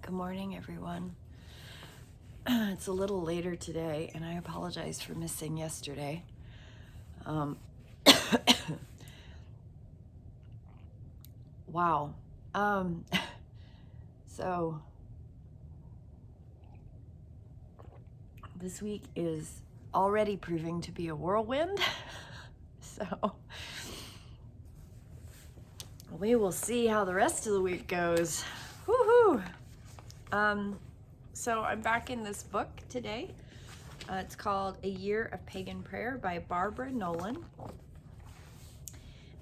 Good morning, everyone. It's a little later today, and I apologize for missing yesterday. Um, wow. Um, so, this week is already proving to be a whirlwind. So, we will see how the rest of the week goes. Woohoo! So, I'm back in this book today. It's called A Year of Pagan Prayer by Barbara Nolan.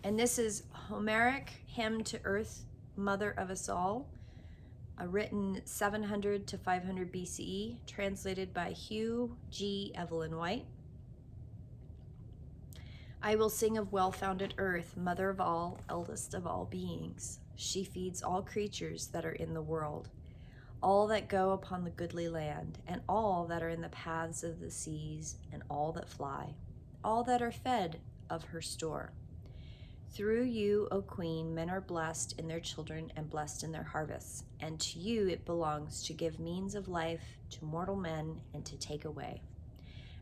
And this is Homeric Hymn to Earth, Mother of Us All, written 700 to 500 BCE, translated by Hugh G. Evelyn White. I will sing of well-founded earth, mother of all, eldest of all beings. She feeds all creatures that are in the world, all that go upon the goodly land, and all that are in the paths of the seas, and all that fly, all that are fed of her store. Through you, O Queen, men are blessed in their children and blessed in their harvests, and to you it belongs to give means of life to mortal men and to take away.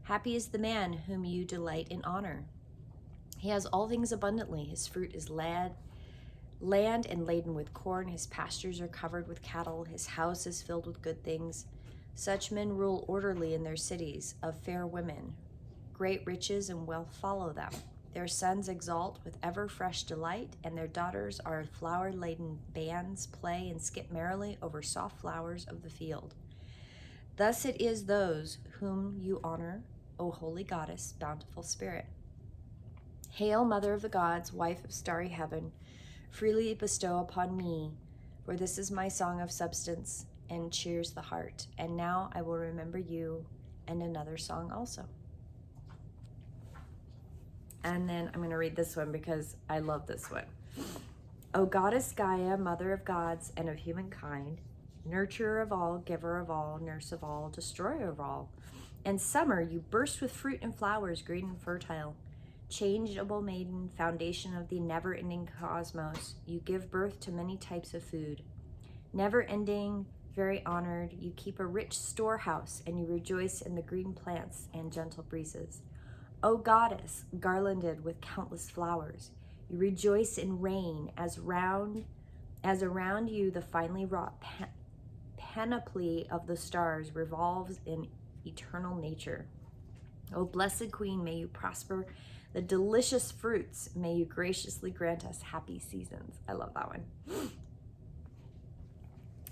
Happy is the man whom you delight in honor. He has all things abundantly. His fruit is land and laden with corn. His pastures are covered with cattle. His house is filled with good things. Such men rule orderly in their cities of fair women. Great riches and wealth follow them. Their sons exalt with ever fresh delight, and their daughters are flower-laden bands, play and skip merrily over soft flowers of the field. Thus it is those whom you honor, O holy goddess, bountiful spirit. Hail, mother of the gods, wife of starry heaven, freely bestow upon me, for this is my song of substance and cheers the heart. And now I will remember you and another song also. And then I'm going to read this one because I love this one. O goddess Gaia, mother of gods and of humankind, nurturer of all, giver of all, nurse of all, destroyer of all. In summer you burst with fruit and flowers, green and fertile. Changeable maiden, foundation of the never-ending cosmos, you give birth to many types of food. Never-ending, very honored, you keep a rich storehouse, and you rejoice in the green plants and gentle breezes. O goddess, garlanded with countless flowers, you rejoice in rain as around you the finely wrought panoply of the stars revolves in eternal nature. O blessed queen, may you prosper the delicious fruits. May you graciously grant us happy seasons. I love that one.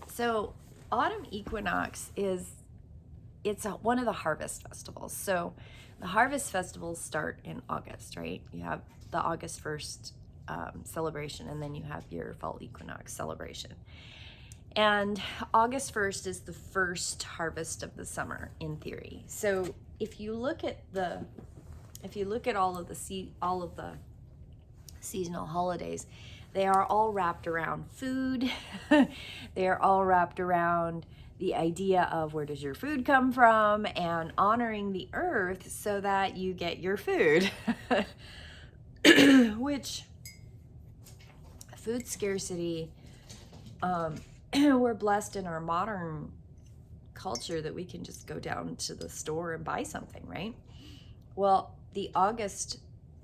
So autumn equinox it's one of the harvest festivals. So the harvest festivals start in August, right? You have the August 1st celebration, and then you have your fall equinox celebration. And August 1st is the first harvest of the summer in theory. So if you look at all of the seasonal holidays, they are all wrapped around food. They are all wrapped around the idea of where does your food come from and honoring the earth so that you get your food. Which food scarcity, we're blessed in our modern culture that we can just go down to the store and buy something, right? Well, the August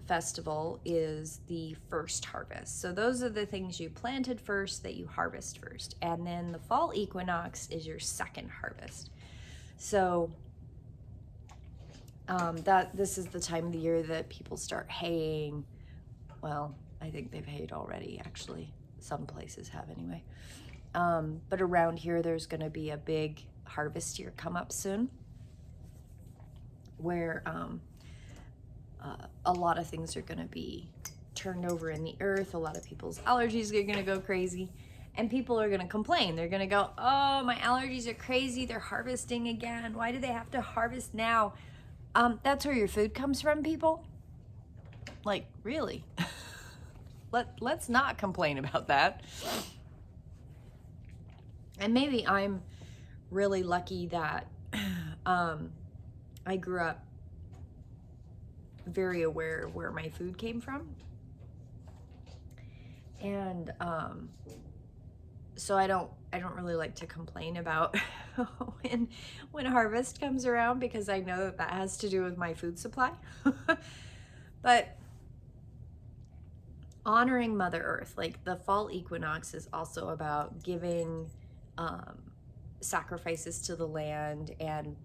festival is the first harvest. So those are the things you planted first that you harvest first. And then the fall equinox is your second harvest. So this is the time of the year that people start haying. Well, I think they've hayed already, actually. Some places have anyway. But around here, there's going to be a big harvest year come up soon where a lot of things are going to be turned over in the earth. A lot of people's allergies are going to go crazy, and people are going to complain. They're going to go, oh, my allergies are crazy. They're harvesting again. Why do they have to harvest now? That's where your food comes from, people. Like, really? Let's not complain about that. And maybe I'm really lucky that I grew up very aware of where my food came from. And So I don't really like to complain about when harvest comes around, because I know that has to do with my food supply. But honoring Mother Earth, like the fall equinox is also about giving sacrifices to the land and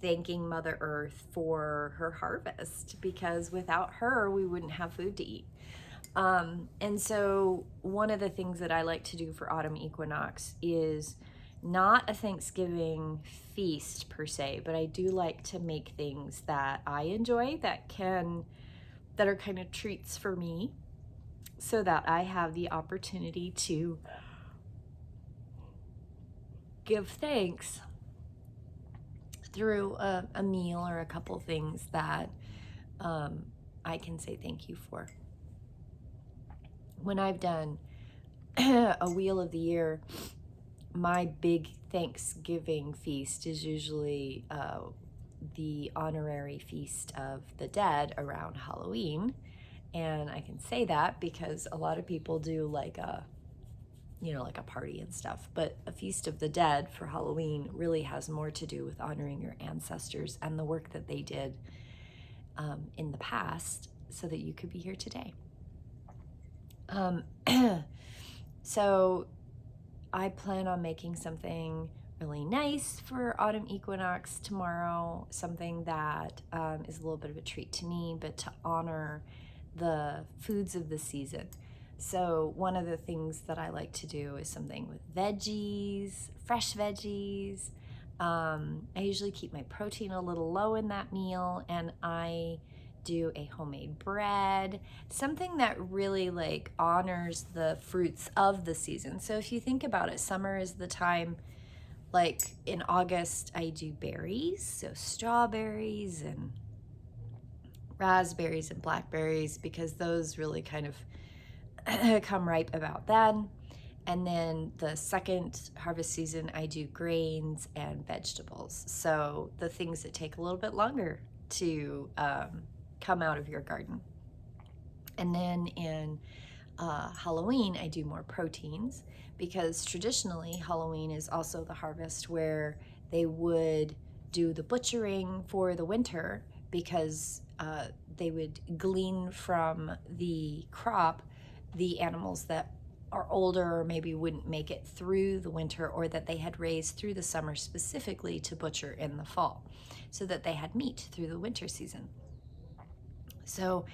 thanking Mother Earth for her harvest, because without her, we wouldn't have food to eat. And so one of the things that I like to do for autumn equinox is not a Thanksgiving feast per se, but I do like to make things that I enjoy that are kind of treats for me, so that I have the opportunity to give thanks through a meal or a couple things that I can say thank you for. When I've done a Wheel of the Year, my big Thanksgiving feast is usually the honorary feast of the dead around Halloween. And I can say that because a lot of people do like a party and stuff, but a Feast of the Dead for Halloween really has more to do with honoring your ancestors and the work that they did in the past so that you could be here today. So I plan on making something really nice for autumn equinox tomorrow, something that is a little bit of a treat to me, but to honor the foods of the season. So one of the things that I like to do is something with veggies, fresh veggies. I usually keep my protein a little low in that meal, and I do a homemade bread, something that really like honors the fruits of the season. So if you think about it, summer is the time, like in August, I do berries, so strawberries and raspberries and blackberries, because those really kind of come ripe about then. And then the second harvest season, I do grains and vegetables. So the things that take a little bit longer to come out of your garden. And then in Halloween, I do more proteins, because traditionally Halloween is also the harvest where they would do the butchering for the winter, because they would glean from the crop the animals that are older or maybe wouldn't make it through the winter, or that they had raised through the summer specifically to butcher in the fall, so that they had meat through the winter season. So,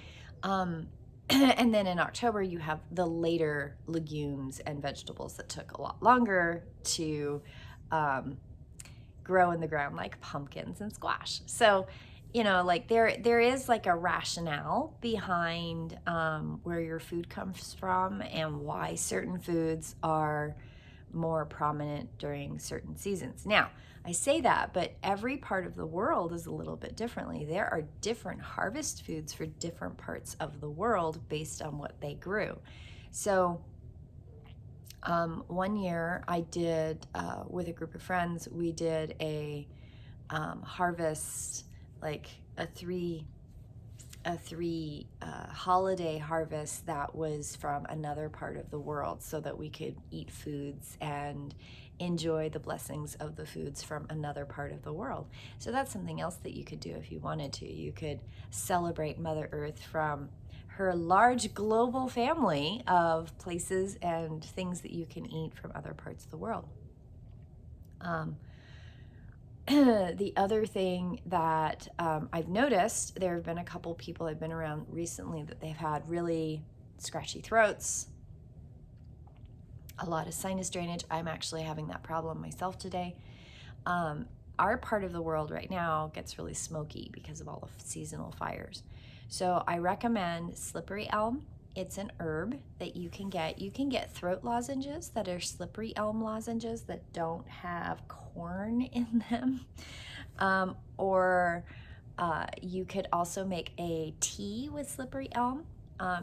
and then in October, you have the later legumes and vegetables that took a lot longer to grow in the ground, like pumpkins and squash. So, like there is like a rationale behind where your food comes from and why certain foods are more prominent during certain seasons. Now, I say that, but every part of the world is a little bit differently. There are different harvest foods for different parts of the world based on what they grew. So one year I did, with a group of friends, we did a harvest, like a three holiday harvest that was from another part of the world, so that we could eat foods and enjoy the blessings of the foods from another part of the world. So that's something else that you could do if you wanted to. You could celebrate Mother Earth from her large global family of places and things that you can eat from other parts of the world. The other thing that I've noticed, there have been a couple people I've been around recently that they've had really scratchy throats, a lot of sinus drainage. I'm actually having that problem myself today. Our part of the world right now gets really smoky because of all the seasonal fires. So I recommend slippery elm. It's an herb that you can get. You can get throat lozenges that are slippery elm lozenges that don't have corn in them. Or you could also make a tea with slippery elm.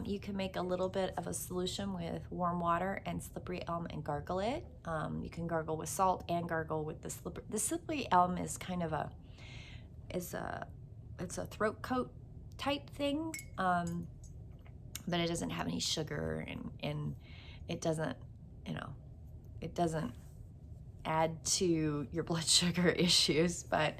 You can make a little bit of a solution with warm water and slippery elm and gargle it. You can gargle with salt and gargle with the slippery. The slippery elm is kind of it's a throat coat type thing, but it doesn't have any sugar, and it doesn't, it doesn't add to your blood sugar issues, but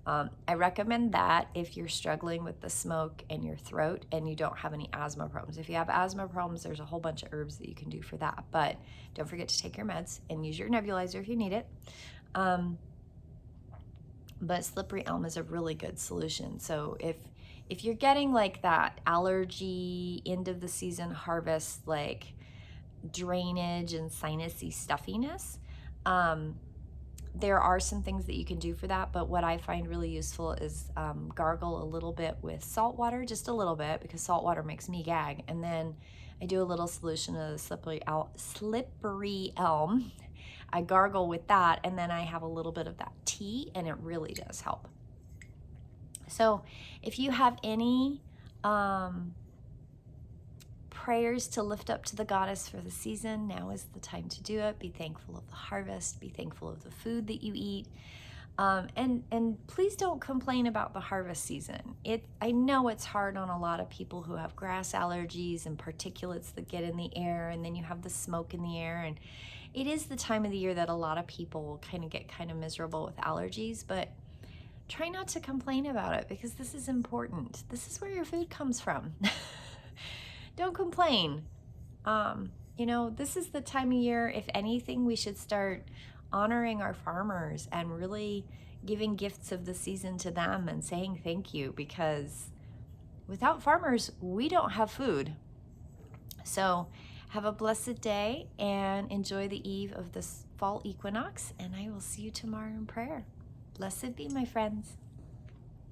I recommend that if you're struggling with the smoke and your throat and you don't have any asthma problems. If you have asthma problems, there's a whole bunch of herbs that you can do for that, but don't forget to take your meds and use your nebulizer if you need it. But slippery elm is a really good solution. So if you're getting like that allergy, end of the season harvest, like drainage and sinusy stuffiness, there are some things that you can do for that, but what I find really useful is gargle a little bit with salt water, just a little bit, because salt water makes me gag, and then I do a little solution of the slippery elm. I gargle with that, and then I have a little bit of that tea, and it really does help. So if you have any prayers to lift up to the goddess for the season, now is the time to do it. Be thankful of the harvest, be thankful of the food that you eat, and please don't complain about the harvest season. I know it's hard on a lot of people who have grass allergies and particulates that get in the air, and then you have the smoke in the air, and it is the time of the year that a lot of people get miserable with allergies, but try not to complain about it, because this is important. This is where your food comes from. Don't complain. This is the time of year, if anything, we should start honoring our farmers and really giving gifts of the season to them and saying thank you, because without farmers, we don't have food. So have a blessed day and enjoy the eve of this fall equinox, and I will see you tomorrow in prayer. Blessed be, my friends.